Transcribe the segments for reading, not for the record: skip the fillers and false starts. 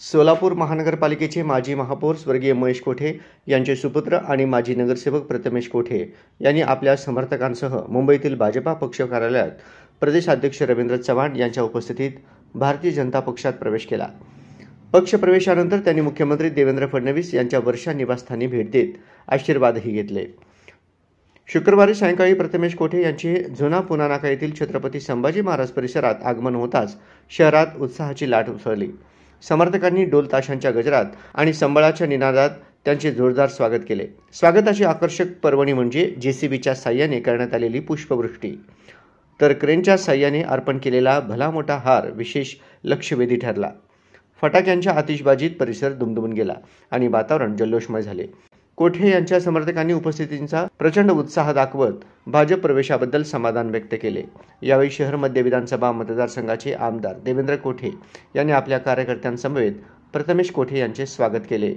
सोलापूर महानगरपालिकेचे माजी महापौर स्वर्गीय महेश कोठे यांचे सुपुत्र आणि माजी नगरसेवक प्रथमेश कोठे यांनी आपल्या समर्थकांसह मुंबईतील भाजपा पक्ष कार्यालयात प्रदेशाध्यक्ष रवींद्र चव्हाण यांच्या उपस्थितीत भारतीय जनता पक्षात प्रवेश केला। पक्षप्रवेशानंतर त्यांनी मुख्यमंत्री देवेंद्र फडणवीस यांच्या वर्षा निवासस्थानी भेट देत आशीर्वादही घेतले। शुक्रवारी सायंकाळी प्रथमेश कोठे यांचे जुना पुणा नाका येथील छत्रपती संभाजी महाराज परिसरात आगमन होताच शहरात उत्साहाची लाट उसळली। समर्थकांनी ढोल ताशांच्या गजरात आणि संबळाच्या निनादात त्यांचे जोरदार स्वागत केले। स्वागताची आकर्षक पर्वणी म्हणजे जेसीबीच्या साह्याने करण्यात आलेली पुष्पवृष्टी, तर क्रेनच्या साह्याने अर्पण केलेला भला मोठा हार विशेष लक्षवेधी ठरला। फटाक्यांच्या आतिषबाजीत परिसर दुमदुमून गेला आणि वातावरण जल्लोषमय झाले। कोठे यांच्या समर्थकांनी उपस्थितींचा प्रचंड उत्साह दाखवत भाजप प्रवेशाबद्दल समाधान व्यक्त केले। यावेळी शहर मध्य विधानसभा मतदारसंघाचे आमदार देवेंद्र कोठे यांनी आपल्या कार्यकर्त्यांसमवेत प्रथमेश कोठे यांचे स्वागत केले।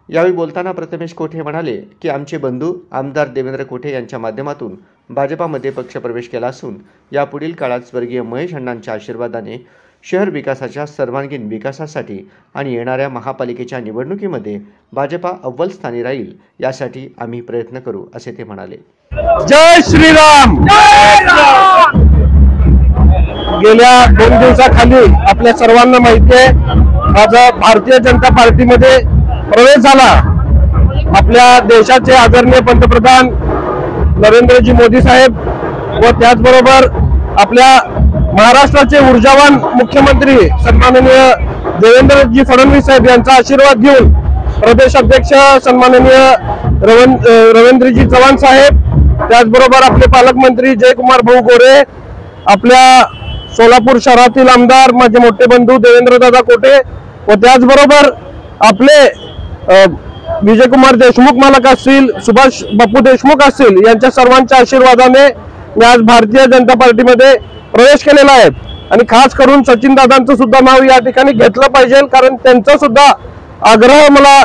यावेळी बोलताना प्रथमेश कोठे म्हणाले की आमचे बंधू आमदार देवेंद्र कोठे यांच्या माध्यमातून भाजपामध्ये पक्षप्रवेश केला असून यापुढील काळात स्वर्गीय महेश अण्णांच्या आशीर्वादाने शहर विकासाच्या सर्वांगीण विकासासाठी आणि येणाऱ्या महापालिकेच्या निवडणुकीमध्ये भाजपा अव्वल स्थानी राहील यासाठी आम्ही प्रयत्न करू, असे ते म्हणाले। जय श्रीराम। गेल्या 2 दिवसाखाली आपल्या सर्वांना माहिती आहे माझा भारतीय जनता पार्टीमध्ये प्रवेश झाला। आपल्या देशाचे आदरणीय पंतप्रधान नरेंद्रजी मोदी साहेब व त्याचबरोबर आपल्या महाराष्ट्राचे ऊर्जावान मुख्यमंत्री सन्माननीय देवेंद्रजी फडणवीस साहेब यांचा आशीर्वाद घेऊन प्रदेशाध्यक्ष सन्माननीय रवींद्रजी चव्हाण साहेब, त्याचबरोबर आपले पालकमंत्री जयकुमार भाऊ गोरे, आपल्या सोलापूर शहरातील आमदार माझे मोठे बंधू देवेंद्रदादा कोठे व त्याचबरोबर आपले विजयकुमार देशमुख मालक असतील, सुभाष बापू देशमुख असतील, यांच्या सर्वांच्या आशीर्वादाने मी आज भारतीय जनता पार्टीमध्ये प्रवेश केलेला आहे। आणि खास करून सचिन दादांचं सुद्धा नाव या ठिकाणी घेतलं पाहिजे, कारण त्यांचा सुद्धा आग्रह मला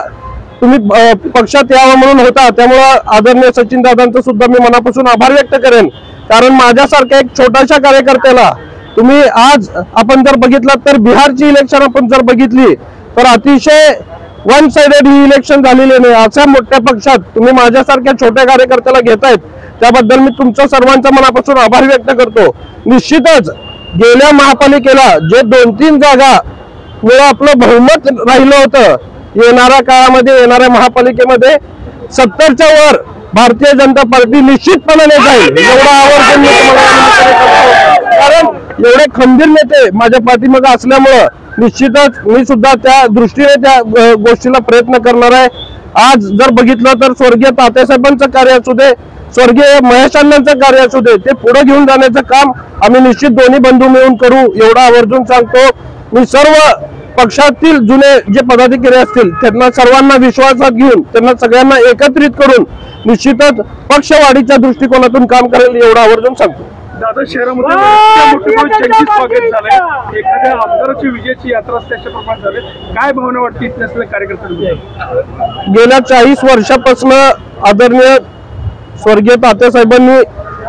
तुम्ही पक्षात यावं म्हणून होता। त्यामुळे आदरणीय सचिन दादांचं सुद्धा मी मनापासून आभार व्यक्त करेन, कारण माझ्यासारख्या एक छोट्याशा कार्यकर्त्याला तुम्ही आज आपण जर बघितलं तर बिहारची इलेक्शन आपण जर बघितली तर अतिशय वन साइडेड ही इलेक्शन झालेली नाही। अशा मोठ्या पक्षात तुम्ही माझ्यासारख्या छोट्या कार्यकर्त्याला घेतायत, त्याबद्दल मी तुमच्या सर्वांचा मनापासून आभार व्यक्त करतो। निश्चितच गेल्या महापालिकेला जे 2-3 जागा मुळे आपलं बहुमत राहिलं होतं, येणाऱ्या काळामध्ये येणाऱ्या महापालिकेमध्ये 70च्या वर भारतीय जनता पार्टी निश्चितपणे जाईल, एवढा आवर्जून मी तुम्हाला, कारण एवढे खंबीर नेते माझ्या पाठीमागे असल्यामुळं निश्चितच मी सुद्धा त्या दृष्टीने त्या गोष्टीला प्रयत्न करणार आहे। आज जर बघितलं तर स्वर्गीय तात्यासाहेबांचं कार्य असू दे, स्वर्गीय महेश अण्णांचं कार्य असू दे, ते पुढे घेऊन जाण्याचं काम आम्ही निश्चित दोन्ही बंधू मिळून करू, एवढा आवर्जून सांगतो। मी सर्व पक्षातील जुने जे पदाधिकारी असतील त्यांना सर्वांना विश्वासात घेऊन त्यांना सगळ्यांना एकत्रित करून निश्चितच पक्षवाढीच्या दृष्टिकोनातून काम करेल, एवढा आवर्जून सांगतो। दादा, शहरामध्ये स्वागत झालंय, एखाद्या आमदाराची विजयाची यात्रा त्याच्याप्रमाणे झाले, काय भावना वाटते इथल्या कार्यकर्त्यांना? गेल्या 40 वर्षापासून आदरणीय स्वर्गीय तात्यासाहेबांनी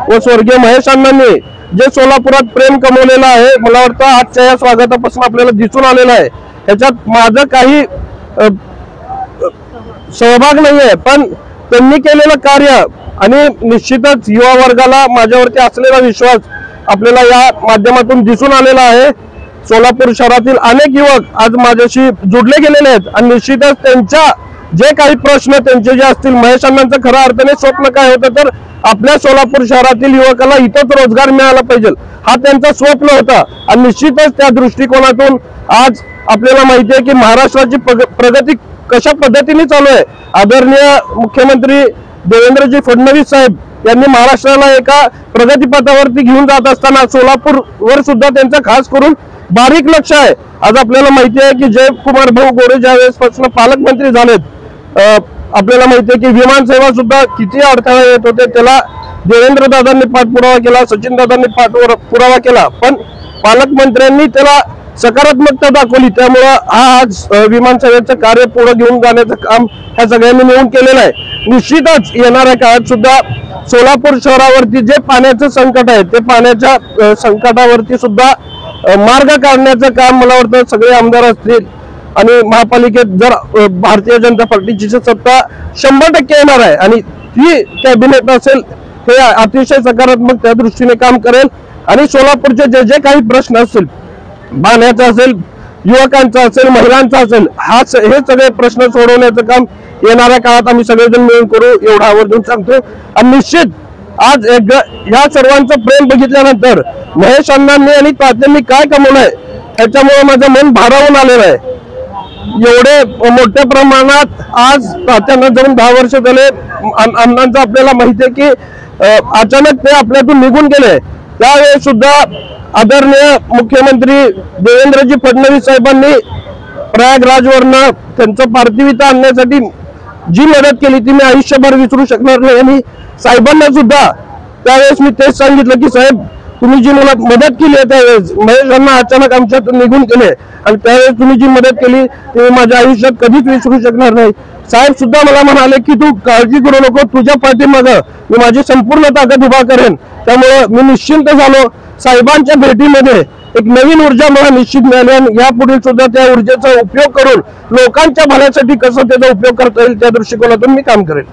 व स्वर्गीय महेश अण्णांनी जे सोलापुरात प्रेम कमवलेलं आहे, मला वाटतं आजच्या या स्वागतापासून आपल्याला दिसून आलेलं आहे। ह्याच्यात माझं काही सहभाग नाहीये, पण त्यांनी केलेलं कार्य आणि निश्चितच युवा वर्गाला माझ्यावरती असलेला विश्वास आपल्याला या माध्यमातून दिसून आलेला आहे। सोलापूर शहरातील अनेक युवक आज माझ्याशी जुडले गेलेले आहेत आणि निश्चितच त्यांच्या जे काही प्रश्न त्यांचे जे असतील, महेश अण्णांचं खऱ्या अर्थाने स्वप्न काय होतं तर आपल्या सोलापूर शहरातील युवकाला इथंच रोजगार मिळाला पाहिजे, हा त्यांचा स्वप्न होता। आणि निश्चितच त्या दृष्टिकोनातून आज आपल्याला माहिती आहे की महाराष्ट्राची प्रगती कशा पद्धतीने चालू आहे। आदरणीय मुख्यमंत्री देवेंद्रजी फडणवीस साहेब यांनी महाराष्ट्राला एका प्रगतीपथावरती घेऊन जात असताना सोलापूरवर सुद्धा त्यांचा खास करून बारीक लक्ष आहे। आज आपल्याला माहिती आहे की जयकुमार भाऊ गोरे ज्या वेळेसपासून पालकमंत्री झालेत, आपल्याला माहिती आहे की विमान सेवा सुद्धा किती अडथळे येत होते, त्याला देवेंद्र दादांनी पाठपुरावा केला, सचिन दादांनी पाठपुरावा केला, पण पालकमंत्र्यांनी त्याला सकारात्मकता दाखवली। त्यामुळे आज विमान सेवेचं कार्य पुढे घेऊन जाण्याचं काम ह्या सगळ्यांनी मिळून केलेलं आहे। निश्चितच येणाऱ्या काळात सुद्धा सोलापूर शहरावरती जे पाण्याचं संकट आहे ते पाण्याच्या संकटावरती सुद्धा मार्ग काढण्याचं काम मला वाटतं सगळे आमदार असतील आणि महापालिकेत जर भारतीय जनता पार्टीची सत्ता 100% येणार आहे आणि ती कॅबिनेट असेल हे अतिशय सकारात्मक त्या दृष्टीने काम करेल आणि सोलापूरचे जे जे काही प्रश्न असतील, पाण्याचा असेल, युवकांचा असेल, महिलांचा असेल, हे सगळे प्रश्न सोडवण्याचं काम येणाऱ्या काळात आम्ही सगळेजण मिळून करू एवढं आवर्जून सांगतो. आणि निश्चित आज ह्या सर्वांचं प्रेम बघितल्यानंतर महेश अण्णांनी आणि तात्यांनी काय कमवलंय ह्याच्यामुळे माझं मन भारावून आलेलं आहे. एवढे मोठ्या प्रमाणात आज तात्यांना जाऊन 10 वर्ष झाले. अण्णांचं आपल्याला माहिती आहे की अचानक ते आपल्यातून निघून गेले. त्यावेळेस सुद्धा आदरणीय मुख्यमंत्री देवेंद्रजी फडणवीस साहेबांनी प्रयागराजवरनं त्यांचं पार्थिव इथं आणण्यासाठी जी मदत केली ती मी आयुष्यभर विसरू शकणार नाही. आणि साहेबांना सुद्धा त्यावेळेस मी तेच सांगितलं की साहेब, तुम्ही जी मला मदत केली आहे त्यावेळेस महेशांना अचानक आमच्यातून निघून गेले आणि त्यावेळेस तुम्ही जी मदत केली ती माझ्या आयुष्यात कधीच विसरू शकणार नाही. साहेब सुद्धा मला म्हणाले की तू काळजी करू नको, तुझ्या पाठीमागं मी माझी संपूर्ण ताकद उभा करेन. त्यामुळे मी निश्चिंत झालो. साहेबांच्या भेटीमध्ये एक नवीन ऊर्जा मला निश्चित मिळाली आणि यापुढे सुद्धा त्या ऊर्जेचा उपयोग करून लोकांच्या भल्यासाठी कसं त्याचा उपयोग करता येईल त्या दृष्टिकोनातून मी काम करेन.